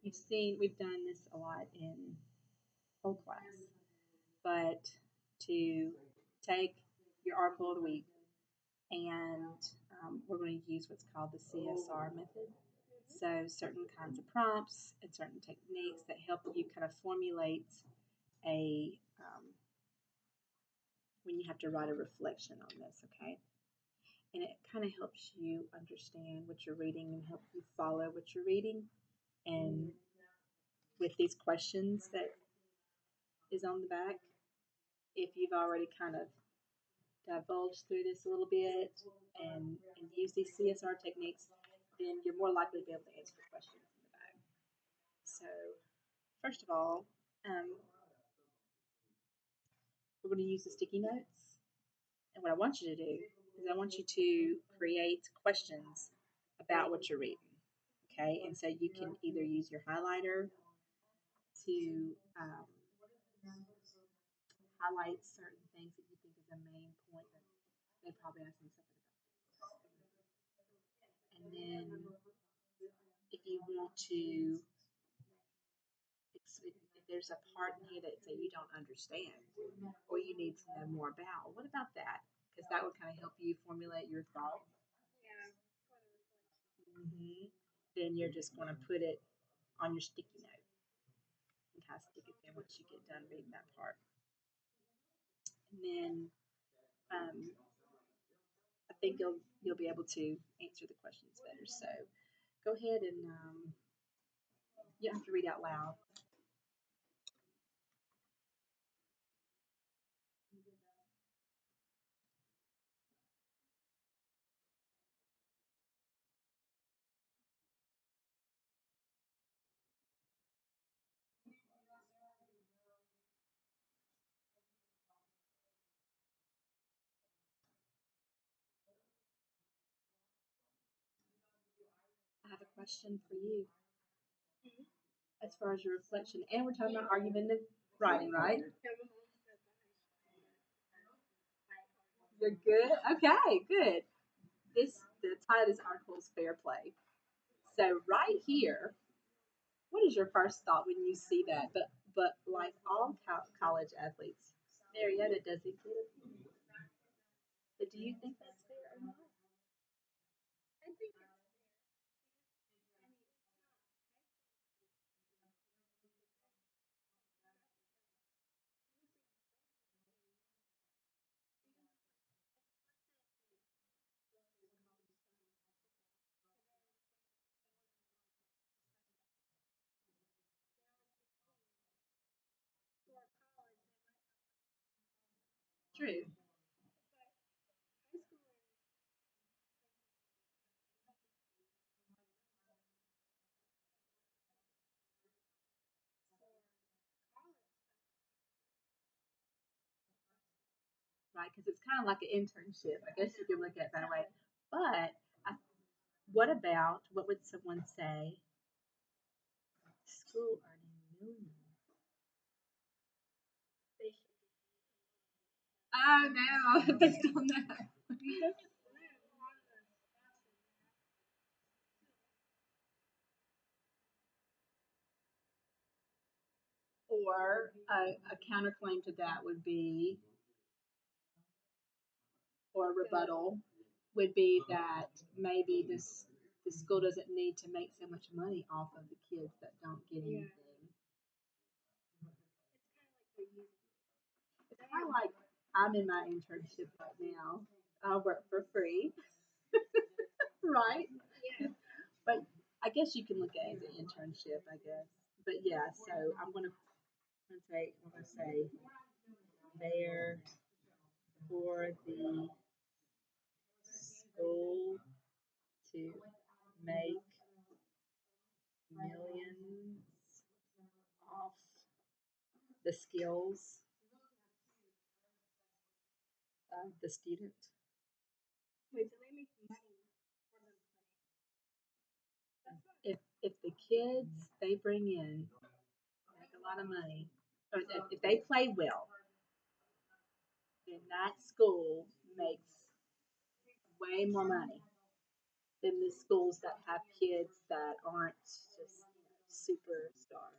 you've seen we've done this a lot in whole class, but to take your article of the week and we're going to use what's called the CSR method. So, certain kinds of prompts and certain techniques that help you kind of formulate a when you have to write a reflection on this, okay? And it kind of helps you understand what you're reading and help you follow what you're reading. And with these questions that is on the back, if you've already kind of divulged through this a little bit and use these CSR techniques, then you're more likely to be able to answer the questions in the back. So, first of all, um, we're going to use the sticky notes. And what I want you to do is I want you to create questions about what you're reading. Okay, and so you can either use your highlighter to highlight certain things that you think is a main point that they probably ask me something about. And then if you want to, if there's a part in here that say you don't understand or you need to know more about, what about that? Because that would kind of help you formulate your thoughts. Hmm. Then you're just going to put it on your sticky note and kind of stick it there once you get done reading that part. And then um, I think you'll be able to answer the questions better. So go ahead and you don't have to read out loud. I have a question for you as far as your reflection, and we're talking about argumentative writing, right? You're good. Okay, good. This the title of this article is fair play. So right here, what is your first thought when you see that? But like all college athletes, Marietta doesn't get it. But do you think that's fair or not? True, right? Because it's kind of like an internship. I guess you could look at it that way. But I, what about what would someone say? School earning millions. Oh no, based on that. Or a counterclaim to that would be, or a rebuttal would be that maybe the school doesn't need to make so much money off of the kids that don't get anything. It's kind of like I'm in my internship right now. I work for free, right? But I guess you can look at it as an internship, I guess. But yeah, so I'm gonna say there for the school to make millions off the skills of the student. If the kids they bring in make a lot of money, or if they play well, then that school makes way more money than the schools that have kids that aren't just superstar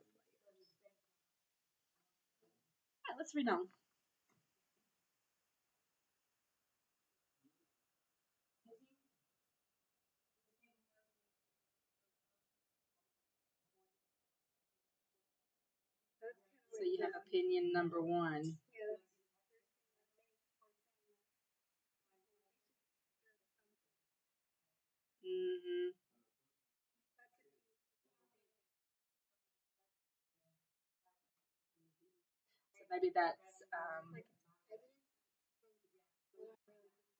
players. All right, let's read on. So you have opinion number one. Hmm. So maybe that's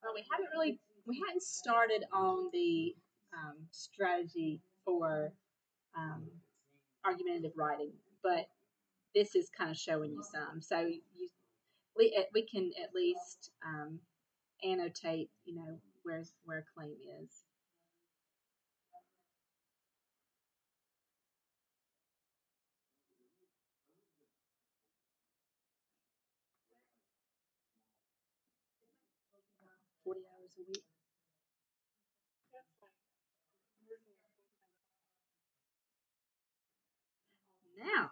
well, we hadn't started on the strategy for um, argumentative writing, but this is kind of showing you some. So we can at least annotate, where a claim is. 40 hours a week. Now,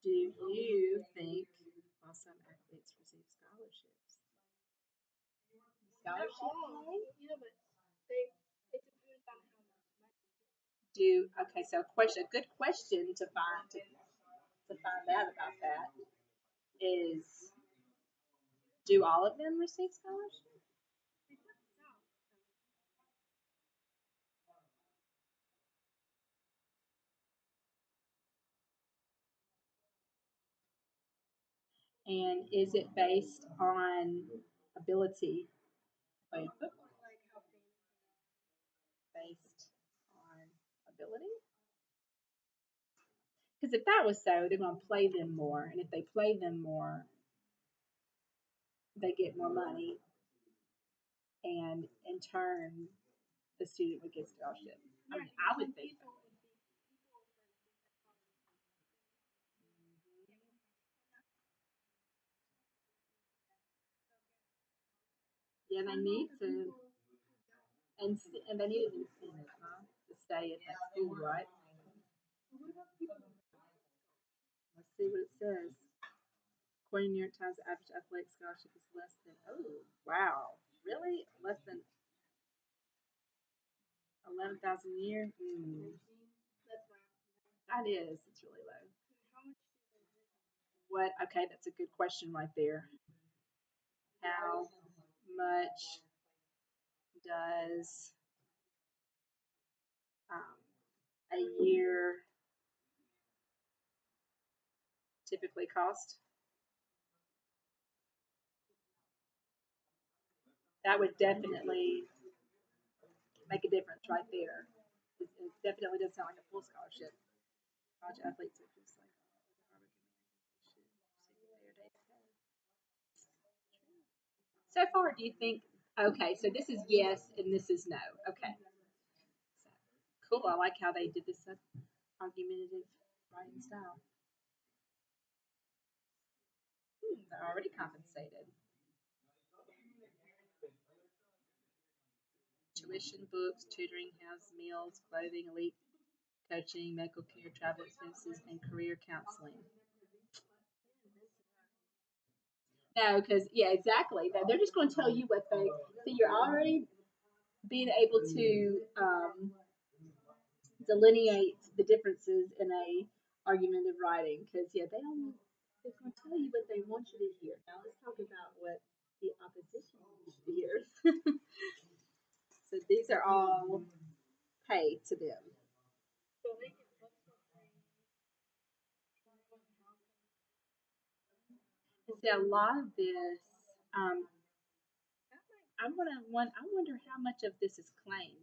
do you think, well, some athletes receive scholarships? Scholarship pay? Okay? So, a good question to find out about that is, do all of them receive scholarships? And is it based on ability? Playing football based on ability? Because if that was so, they're going to play them more, and if they play them more, they get more money, and in turn, the student would get scholarship. I mean, I would think that. Yeah, they need to, and they need an incentive, huh, to stay at that school, right? Let's see what it says. According to New York Times, the average athletic scholarship is less than. Oh, wow, really? Less than 11,000 a year? That is. It's really low. What? Okay, that's a good question right there. How much does um, a year typically cost? That would definitely make a difference right there. It definitely does sound like a full scholarship. College athletes are just like so far. Do you think? Okay, so this is yes and this is no. Okay, so, cool. I like how they did this argumentative writing style. They're already compensated. Tuition, books, tutoring, house, meals, clothing, elite coaching, medical care, travel expenses, and career counseling. No, because yeah, exactly. They're just going to tell you what they. So you're already being able to delineate the differences in a argumentative writing. Because yeah, they're going to tell you what they want you to hear. Now let's talk about what the opposition wants to hear. So these are all pay to them. And see, a lot of this, um, I wonder how much of this is claimed.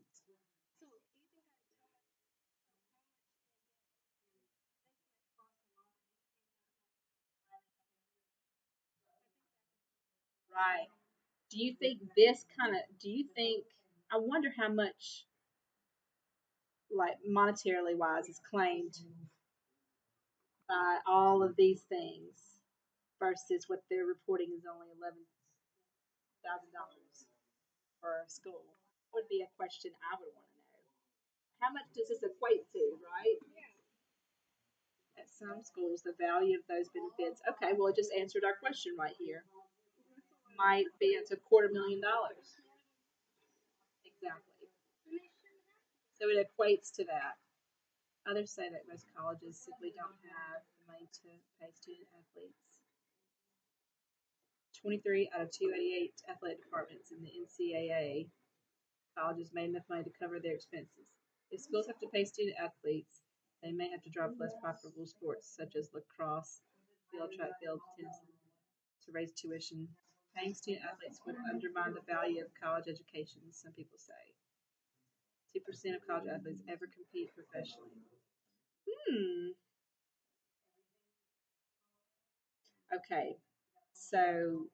Right. Do you think this kind of? Do you think? I wonder how much, like monetarily wise, is claimed by all of these things versus what they're reporting is only $11,000 for a school. Would be a question I would want to know. How much does this equate to, right? At some schools, the value of those benefits. Okay, well, it just answered our question right here. Might be it's $250,000. Exactly. So it equates to that. Others say that most colleges simply don't have the money to pay student athletes. 23 out of 288 athletic departments in the NCAA colleges made enough money to cover their expenses. If schools have to pay student athletes, they may have to drop less profitable sports such as lacrosse, field track, field tennis to raise tuition. Paying student athletes would undermine the value of college education, some people say. 2% of college athletes ever compete professionally. Hmm. Okay. So,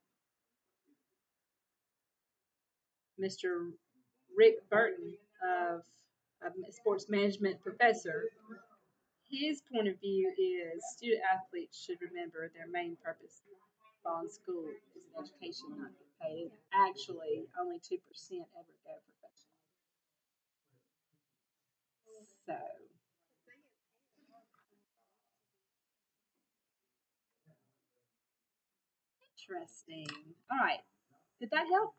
Mr. Rick Burton of a sports management professor, his point of view is student athletes should remember their main purpose while in school is an education, not get paid. Actually, only 2% ever go professional. So interesting. All right, did that help?